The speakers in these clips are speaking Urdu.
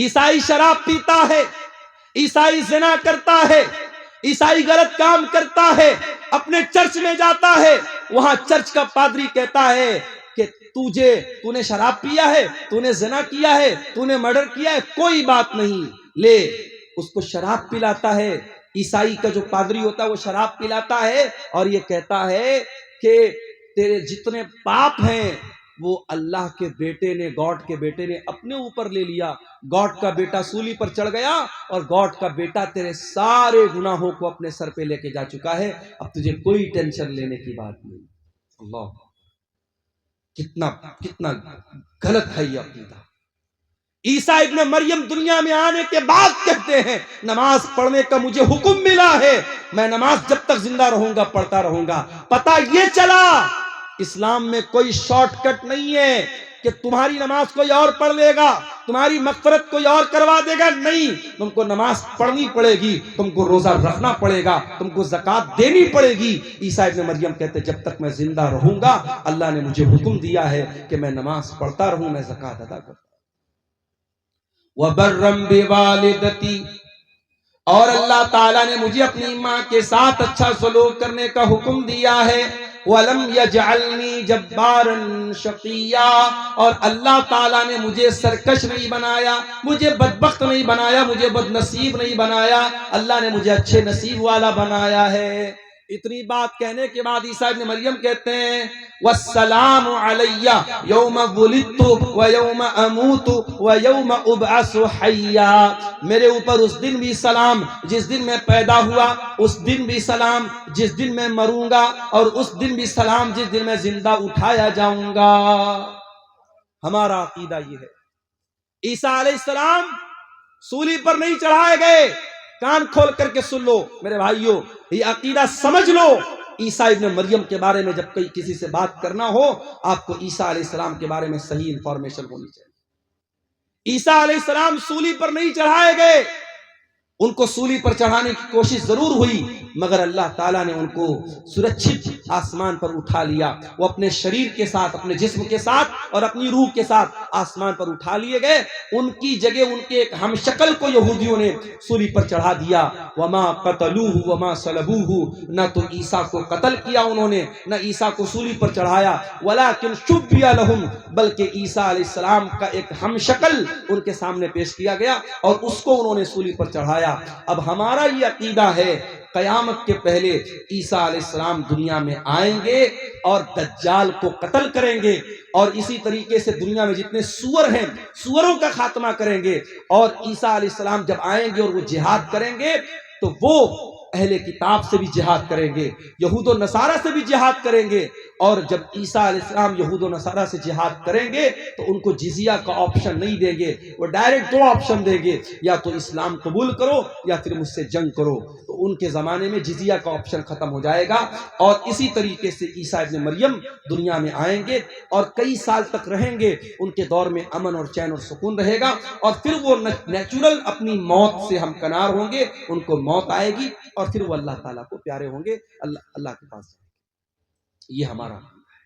عیسائی شراب پیتا ہے، عیسائی زنا کرتا ہے، عیسائی غلط کام کرتا ہے، اپنے چرچ میں جاتا ہے، وہاں چرچ کا پادری کہتا ہے کہ تو نے شراب پیا ہے، تو نے زنا کیا ہے، تو نے مرڈر کیا ہے، کوئی بات نہیں، لے اس کو شراب پلاتا ہے۔ عیسائی کا جو پادری ہوتا ہے وہ شراب پلاتا ہے اور یہ کہتا ہے کہ تیرے جتنے پاپ ہیں وہ اللہ کے بیٹے نے، گاڈ کے بیٹے نے اپنے اوپر لے لیا۔ گاڈ کا بیٹا سولی پر چڑھ گیا اور گاڈ کا بیٹا تیرے سارے گناہوں کو اپنے سر پہ لے کے جا چکا ہے، اب تجھے کوئی ٹینشن لینے کی بات نہیں۔ اللہ، کتنا غلط ہے یہ عقیدہ۔ عیسیٰ ابن مریم دنیا میں آنے کے بعد کہتے ہیں نماز پڑھنے کا مجھے حکم ملا ہے، میں نماز جب تک زندہ رہوں گا پڑھتا رہوں گا۔ پتہ یہ چلا اسلام میں کوئی شارٹ کٹ نہیں ہے کہ تمہاری نماز کوئی اور پڑھ لے گا، تمہاری مغفرت کوئی اور کروا دے گا، نہیں، تم کو نماز پڑھنی پڑے گی، تم کو روزہ رکھنا پڑے گا، تم کو زکوٰۃ دینی پڑے گی۔ عیسیٰ ابن مریم کہتے جب تک میں زندہ رہوں گا اللہ نے مجھے حکم دیا ہے کہ میں نماز پڑھتا رہوں، میں زکوٰۃ ادا کروں۔ وَبَرًّا بِوَالِدَتِي، اور اللہ تعالیٰ نے مجھے اپنی ماں کے ساتھ اچھا سلوک کرنے کا حکم دیا ہے۔ وَلَمْ يَجْعَلْنِي جَبَّارًا شَقِيًّا، اور اللہ تعالیٰ نے مجھے سرکش نہیں بنایا، مجھے بدبخت نہیں بنایا، مجھے بد نصیب نہیں بنایا، اللہ نے مجھے اچھے نصیب والا بنایا ہے۔ اتنی بات کہنے کے بعد عیسیٰ ابن مریم کہتے ہیں والسلام علی یوم ولدت و یوم اموت و یوم ابعث حیا، میرے اوپر اس دن بھی سلام جس دن میں پیدا ہوا، اس دن بھی سلام جس دن میں مروں گا، اور اس دن بھی سلام جس دن میں زندہ اٹھایا جاؤں گا۔ ہمارا عقیدہ یہ ہے عیسیٰ علیہ السلام سولی پر نہیں چڑھائے گئے۔ کان کھول کر کے سن لو میرے بھائیوں، یہ عقیدہ سمجھ لو۔ عیسیٰ ابن مریم کے بارے میں جب کسی سے بات کرنا ہو آپ کو عیسیٰ علیہ السلام کے بارے میں صحیح انفارمیشن ہونی چاہیے۔ عیسیٰ علیہ السلام سولی پر نہیں چڑھائے گئے، ان کو سولی پر چڑھانے کی کوشش ضرور ہوئی مگر اللہ تعالیٰ نے ان کو سرکشت آسمان پر اٹھا لیا۔ وہ اپنے شریر کے ساتھ، اپنے جسم کے ساتھ اور اپنی روح کے ساتھ آسمان پر اٹھا لیے گئے۔ ان کی جگہ ان کے ایک ہم شکل کو یہودیوں نے سولی پر چڑھا دیا۔ وما قتلوہ وما صلبوہ، نہ تو عیسیٰ کو قتل کیا انہوں نے، نہ عیسیٰ کو سولی پر چڑھایا، ولکن شبیہ لہم، بلکہ عیسیٰ علیہ السلام کا ایک ہم شکل ان کے سامنے پیش کیا گیا اور اس کو انہوں نے سولی پر چڑھایا۔ اب ہمارا یہ عقیدہ ہے قیامت کے پہلے عیسیٰ علیہ السلام دنیا میں آئیں گے اور دجال کو قتل کریں گے، اور اسی طریقے سے دنیا میں جتنے سور ہیں سوروں کا خاتمہ کریں گے، اور عیسیٰ علیہ السلام جب آئیں گے اور وہ جہاد کریں گے تو وہ اہل کتاب سے بھی جہاد کریں گے، یہود و نصارہ سے بھی جہاد کریں گے، اور جب عیسیٰ علیہ السلام یہود و نصارہ سے جہاد کریں گے تو ان کو جزیہ کا آپشن نہیں دیں گے، وہ ڈائریکٹ دو آپشن دیں گے، یا تو اسلام قبول کرو یا پھر مجھ سے جنگ کرو۔ تو ان کے زمانے میں جزیہ کا آپشن ختم ہو جائے گا، اور اسی طریقے سے عیسیٰ ابن مریم دنیا میں آئیں گے اور کئی سال تک رہیں گے، ان کے دور میں امن اور چین اور سکون رہے گا، اور پھر وہ نیچرل اپنی موت سے ہمکنار ہوں گے، ان کو موت آئے گی اور پھر وہ اللہ تعالیٰ کو پیارے ہوں گے، اللہ کے پاس جائیں گے۔ یہ ہمارا عقیدہ ہے۔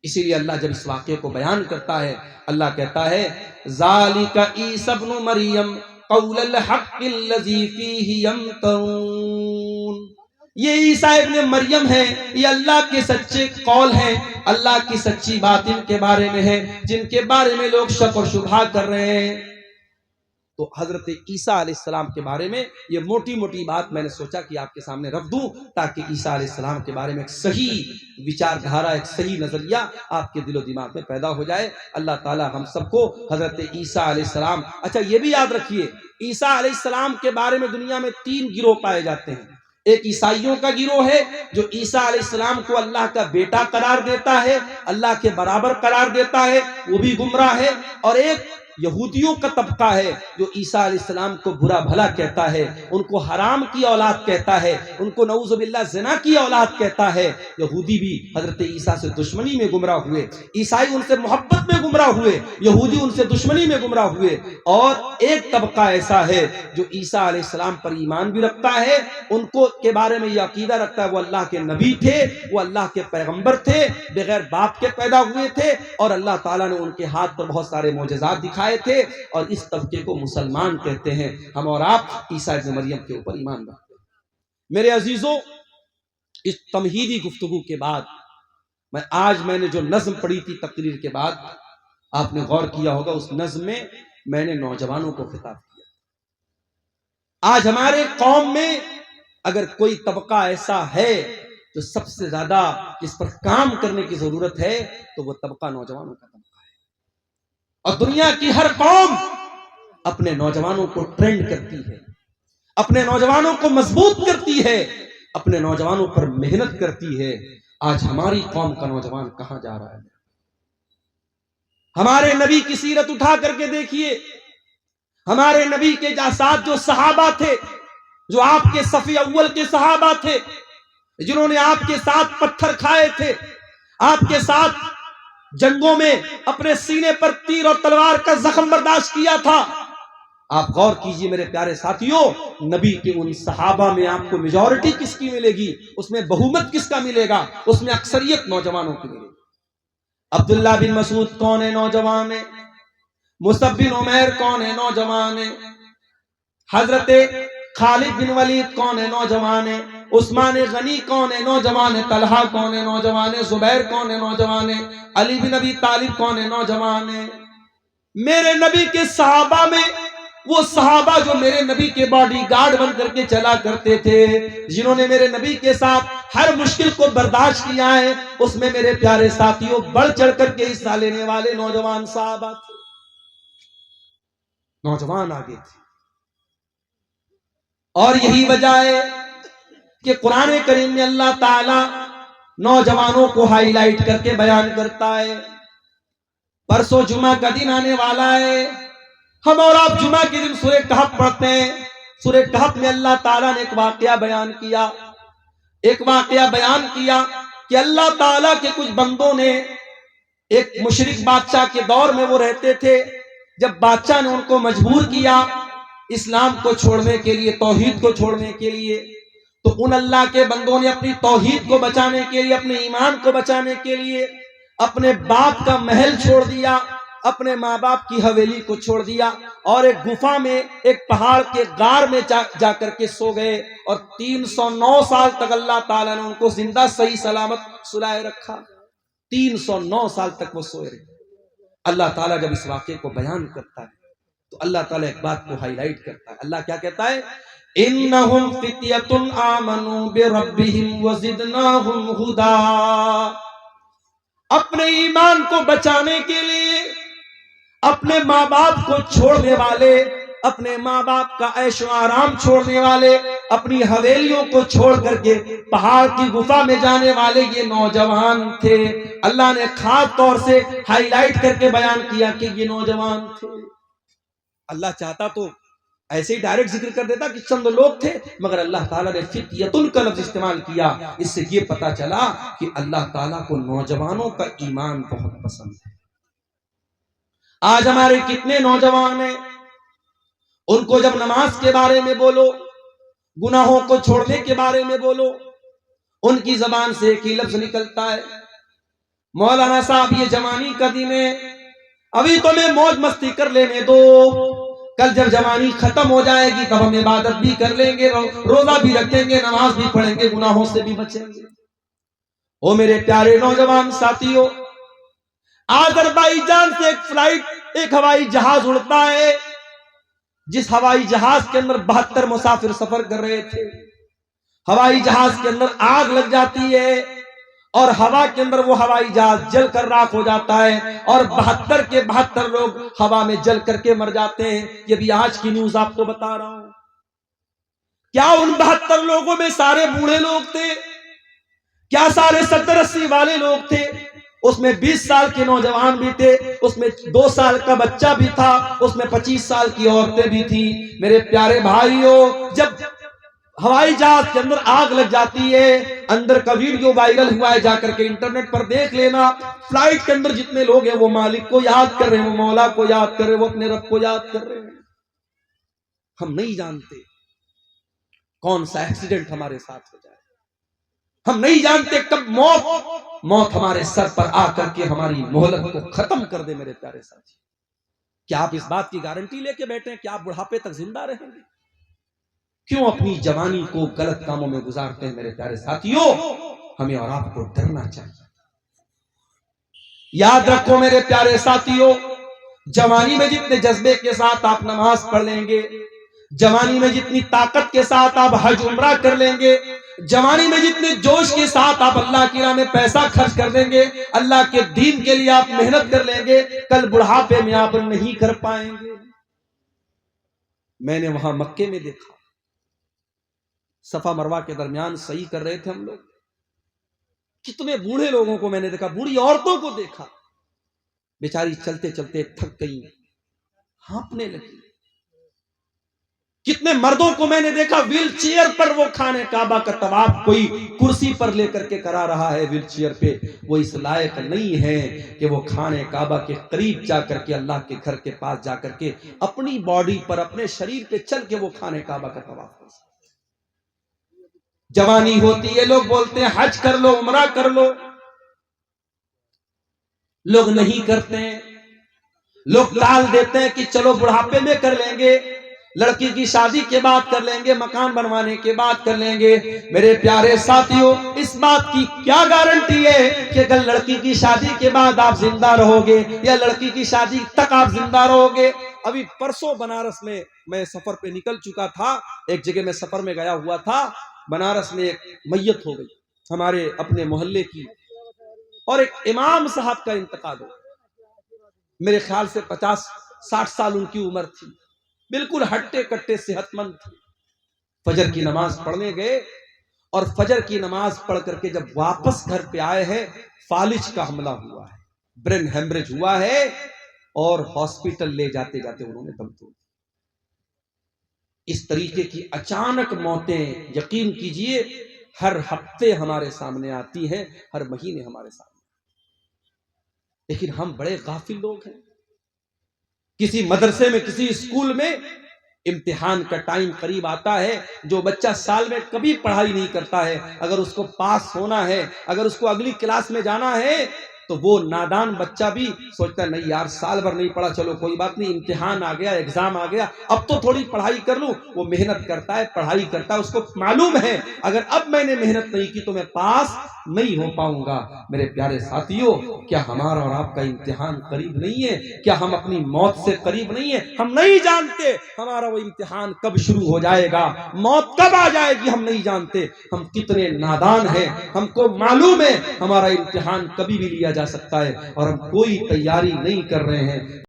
اسی لیے اللہ جب اس واقعے کو بیان کرتا ہے اللہ کہتا ہے ذالک عیسی ابن مریم قول الحق الذی فیہ یمترون، یہ عیسیٰ ابن مریم ہے، یہ اللہ کے سچے قول ہیں، اللہ کی سچی بات ان کے بارے میں ہے جن کے بارے میں لوگ شک اور شبہہ کر رہے ہیں۔ تو حضرت عیسیٰ علیہ السلام کے بارے میں یہ موٹی موٹی بات میں نے سوچا کہ آپ کے سامنے رکھ دوں تاکہ عیسیٰ علیہ السلام کے بارے میں ایک صحیح وچار دھارا، ایک صحیح نظریہ آپ کے دل و دماغ میں پیدا ہو جائے۔ اللہ تعالی ہم سب کو حضرت عیسیٰ علیہ السلام، اچھا یہ بھی یاد رکھیے عیسیٰ علیہ السلام کے بارے میں دنیا میں 3 گروہ پائے جاتے ہیں۔ ایک عیسائیوں کا گروہ ہے جو عیسیٰ علیہ السلام کو اللہ کا بیٹا قرار دیتا ہے، اللہ کے برابر قرار دیتا ہے، وہ بھی گمراہ ہے۔ اور ایک یہودیوں کا طبقہ ہے جو عیسیٰ علیہ السلام کو برا بھلا کہتا ہے، ان کو حرام کی اولاد کہتا ہے، ان کو نعوذ باللہ زنا کی اولاد کہتا ہے۔ یہودی بھی حضرت عیسیٰ سے دشمنی میں گمراہ ہوئے، عیسائی ان سے محبت میں گمراہ ہوئے، یہودی ان سے دشمنی میں گمراہ ہوئے۔ اور ایک طبقہ ایسا ہے جو عیسیٰ علیہ السلام پر ایمان بھی رکھتا ہے، ان کو کے بارے میں یہ عقیدہ رکھتا ہے وہ اللہ کے نبی تھے، وہ اللہ کے پیغمبر تھے، بغیر باپ کے پیدا ہوئے تھے، اور اللہ تعالیٰ نے ان کے ہاتھ پر بہت سارے معجزات دکھائے کھائے تھے، اور اس طبقے کو مسلمان کہتے ہیں۔ ہم اور آپ عیسیٰ ابن مریم کے اوپر ایمان رکھتے ہیں۔ میرے عزیزوں، اس تمہیدی گفتگو کے بعد میں نے جو نظم پڑھی تھی تقریر کے بعد، آپ نے غور کیا ہوگا اس نظم میں نے نوجوانوں کو خطاب کیا۔ آج ہمارے قوم میں اگر کوئی طبقہ ایسا ہے جو سب سے زیادہ اس پر کام کرنے کی ضرورت ہے تو وہ طبقہ نوجوانوں کا طبقہ ہے۔ اور دنیا کی ہر قوم اپنے نوجوانوں کو ٹرینڈ کرتی ہے، اپنے نوجوانوں کو مضبوط کرتی ہے، اپنے نوجوانوں پر محنت کرتی ہے۔ آج ہماری قوم کا نوجوان کہاں جا رہا ہے؟ ہمارے نبی کی سیرت اٹھا کر کے دیکھیے، ہمارے نبی کے ساتھ جو صحابہ تھے، جو آپ کے صف اول کے صحابہ تھے، جنہوں نے آپ کے ساتھ پتھر کھائے تھے، آپ کے ساتھ جنگوں میں اپنے سینے پر تیر اور تلوار کا زخم برداشت کیا تھا، آپ غور کیجئے میرے پیارے ساتھیوں، نبی کے ان صحابہ میں آپ کو میجورٹی کس کی ملے گی؟ اس میں بہومت کس کا ملے گا؟ اس میں اکثریت نوجوانوں کی ملے گی۔ عبداللہ بن مسعود کون ہے؟ نوجوان ہے۔ مصعب بن عمیر کون ہے؟ نوجوان ہے۔ حضرت خالد بن ولید کون ہے؟ نوجوان ہے۔ عثمان غنی کون ہے؟ نوجوان ہے۔ طلحہ کون ہے؟ نوجوان ہے۔ زبیر کون ہے؟ نوجوان ہے۔ علی بن ابی طالب کون ہے؟ نوجوان ہے۔ میرے نبی کے صحابہ میں وہ صحابہ جو میرے نبی کے باڈی گارڈ بن کر کے چلا کرتے تھے، جنہوں نے میرے نبی کے ساتھ ہر مشکل کو برداشت کیا ہے، اس میں میرے پیارے ساتھیوں بڑھ چڑھ کر کے حصہ لینے والے نوجوان صحابہ تھے، نوجوان آگے تھے۔ اور یہی وجہ ہے کہ قرآن کریم میں اللہ تعالی نوجوانوں کو ہائی لائٹ کر کے بیان کرتا ہے۔ پرسوں جمعہ کا دن آنے والا ہے، ہم اور آپ جمعہ کے دن سورہ کہف پڑھتے ہیں۔ سورہ کہف میں اللہ تعالیٰ نے ایک واقعہ بیان کیا کہ اللہ تعالیٰ کے کچھ بندوں نے، ایک مشرک بادشاہ کے دور میں وہ رہتے تھے، جب بادشاہ نے ان کو مجبور کیا اسلام کو چھوڑنے کے لیے، توحید کو چھوڑنے کے لیے، تو ان اللہ کے بندوں نے اپنی توحید کو بچانے کے لیے، اپنے ایمان کو بچانے کے لیے اپنے باپ کا محل چھوڑ دیا، اپنے ماں باپ کی حویلی کو چھوڑ دیا، اور ایک گفا میں، ایک پہاڑ کے غار میں جا کر کے سو گئے، اور 309 سال تک اللہ تعالیٰ نے ان کو زندہ صحیح سلامت سلائے رکھا۔ 309 سال تک وہ سوئے رہے۔ اللہ تعالیٰ جب اس واقعے کو بیان کرتا ہے تو اللہ تعالیٰ ایک بات کو ہائی لائٹ کرتا ہے۔ اللہ کیا کہتا ہے؟ انہم فتیۃ آمنوا بربہم وزدناہم ہدی۔ اپنے ایمان کو بچانے کے لیے اپنے ماں باپ کو چھوڑنے والے، اپنے ماں باپ کا عیش و آرام چھوڑنے والے، اپنی حویلیوں کو چھوڑ کر کے پہاڑ کی گفا میں جانے والے یہ نوجوان تھے۔ اللہ نے خاص طور سے ہائی لائٹ کر کے بیان کیا کہ یہ نوجوان تھے۔ اللہ چاہتا تو ایسے ہی ڈائریکٹ ذکر کر دیتا کہ چند لوگ تھے، مگر اللہ تعالیٰ نے فتیۃ کا لفظ استعمال کیا۔ اس سے یہ پتا چلا کہ اللہ تعالیٰ کو نوجوانوں کا ایمان بہت پسند ہے۔ آج ہمارے کتنے نوجوان ہیں، ان کو جب نماز کے بارے میں بولو، گناہوں کو چھوڑنے کے بارے میں بولو، ان کی زبان سے ایک ہی لفظ نکلتا ہے، مولانا صاحب یہ جوانی کا دن ہے، ابھی تو میں موج مستی کر لینے دو، کل جب جوانی ختم ہو جائے گی تب ہم عبادت بھی کر لیں گے، روزہ بھی رکھیں گے، نماز بھی پڑھیں گے، گناہوں سے بھی بچیں گے۔ او میرے پیارے نوجوان ساتھیوں، آذربائیجان سے ایک فلائٹ، ایک ہوائی جہاز اڑتا ہے، جس ہوائی جہاز کے اندر 72 مسافر سفر کر رہے تھے۔ ہوائی جہاز کے اندر آگ لگ جاتی ہے اور ہوا کے اندر وہ ہوائی جہاز جل کر راکھ ہو جاتا ہے، اور 72 کے 72 لوگ ہوا میں جل کر کے مر جاتے ہیں۔ یہ بھی آج کی نیوز آپ کو بتا رہا ہوں۔ کیا ان 72 لوگوں میں سارے بوڑھے لوگ تھے؟ کیا سارے 70-80 والے لوگ تھے؟ اس میں 20 سال کے نوجوان بھی تھے، اس میں 2 سال کا بچہ بھی تھا، اس میں 25 سال کی عورتیں بھی تھیں۔ میرے پیارے بھائیوں، جب ہوائی جہاز کے اندر آگ لگ جاتی ہے، اندر کا ویڈیو وائرل ہوا ہے، جا کر کے انٹرنیٹ پر دیکھ لینا، فلائٹ کے اندر جتنے لوگ ہیں وہ مالک کو یاد کر رہے ہیں، وہ مولا کو یاد کر رہے ہیں، وہ اپنے رب کو یاد کر رہے ہیں۔ ہم نہیں جانتے کون سا ایکسیڈنٹ ہمارے ساتھ ہو جائے، ہم نہیں جانتے کب موت ہمارے سر پر آ کر کے ہماری مہلت کو ختم کر دے۔ میرے پیارے ساتھی، کیا آپ اس بات کی گارنٹی لے کے بیٹھے ہیں کہ آپ بڑھاپے تک زندہ رہیں گے؟ کیوں اپنی جوانی کو غلط کاموں میں گزارتے ہیں؟ میرے پیارے ساتھیوں، ہمیں اور آپ کو ڈرنا چاہیے۔ یاد رکھو میرے پیارے ساتھیوں، جوانی میں جتنے جذبے کے ساتھ آپ نماز پڑھ لیں گے، جوانی میں جتنی طاقت کے ساتھ آپ حج عمرہ کر لیں گے، جوانی میں جتنے جوش کے ساتھ آپ اللہ کی راہ میں پیسہ خرچ کر دیں گے، اللہ کے دین کے لیے آپ محنت کر لیں گے، کل بڑھاپے میں آپ نہیں کر پائیں گے۔ میں نے وہاں مکے میں دیکھا، صفا مروہ کے درمیان سعی کر رہے تھے ہم لوگ، کتنے بوڑھے لوگوں کو میں نے دیکھا، بوڑھی عورتوں کو دیکھا، بیچاری چلتے چلتے تھک گئی، ہانپنے لگی۔ کتنے مردوں کو میں نے دیکھا ویل چیئر پر، وہ خانے کعبہ کا طواف کوئی کرسی پر لے کر کے کرا رہا ہے ویل چیئر پہ، وہ اس لائق نہیں ہے کہ وہ خانے کعبہ کے قریب جا کر کے، اللہ کے گھر کے پاس جا کر کے اپنی باڈی پر، اپنے شریر پہ چل کے وہ خانے کعبہ کا طواف کر سکے۔ جوانی ہوتی ہے، لوگ بولتے ہیں حج کر لو، عمرہ کر لو، لوگ نہیں کرتے ہیں، لوگ ٹال دیتے ہیں کہ چلو بڑھاپے میں کر لیں گے، لڑکی کی شادی کے بعد کر لیں گے، مکان بنوانے کے بعد کر لیں گے۔ میرے پیارے ساتھیوں، اس بات کی کیا گارنٹی ہے کہ کل لڑکی کی شادی کے بعد آپ زندہ رہو گے، یا لڑکی کی شادی تک آپ زندہ رہو گے؟ ابھی پرسوں بنارس میں سفر پہ نکل چکا تھا، ایک جگہ میں سفر میں گیا ہوا تھا، بنارس میں ایک میت ہو گئی ہمارے اپنے محلے کی، اور ایک امام صاحب کا انتقال ہو، میرے خیال سے 50-60 سال ان کی عمر تھی، بالکل ہٹے کٹے صحت مند تھے۔ فجر کی نماز پڑھنے گئے، اور فجر کی نماز پڑھ کر کے جب واپس گھر پہ آئے ہیں، فالج کا حملہ ہوا ہے، برین ہیمریج ہوا ہے، اور ہاسپٹل لے جاتے جاتے انہوں نے دم توڑ دیا۔ اس طریقے کی اچانک موتیں یقین کیجئے ہر ہفتے ہمارے سامنے آتی ہیں، ہر مہینے ہمارے سامنے، لیکن ہم بڑے غافل لوگ ہیں۔ کسی مدرسے میں، کسی اسکول میں امتحان کا ٹائم قریب آتا ہے، جو بچہ سال میں کبھی پڑھائی نہیں کرتا ہے، اگر اس کو پاس ہونا ہے، اگر اس کو اگلی کلاس میں جانا ہے، تو وہ نادان بچہ بھی سوچتا ہے نہیں یار سال بھر نہیں پڑھا، چلو کوئی بات نہیں، امتحان آ گیا، ایگزام آ گیا، اب تو تھوڑی پڑھائی کر لوں۔ وہ محنت کرتا ہے، پڑھائی کرتا ہے، اس کو معلوم ہے اگر اب میں نے محنت نہیں کی تو میں پاس نہیں ہو پاؤں گا۔ میرے پیارے ساتھیوں، کیا ہمارا اور آپ کا امتحان قریب نہیں ہے؟ کیا ہم اپنی موت سے قریب نہیں ہیں؟ ہم نہیں جانتے ہمارا وہ امتحان کب شروع ہو جائے گا، موت کب آ جائے گی، ہم نہیں جانتے۔ ہم کتنے نادان ہیں، ہم کو معلوم ہے ہمارا امتحان کبھی بھی لیا جا سکتا ہے، اور ہم کوئی تیاری نہیں کر رہے ہیں۔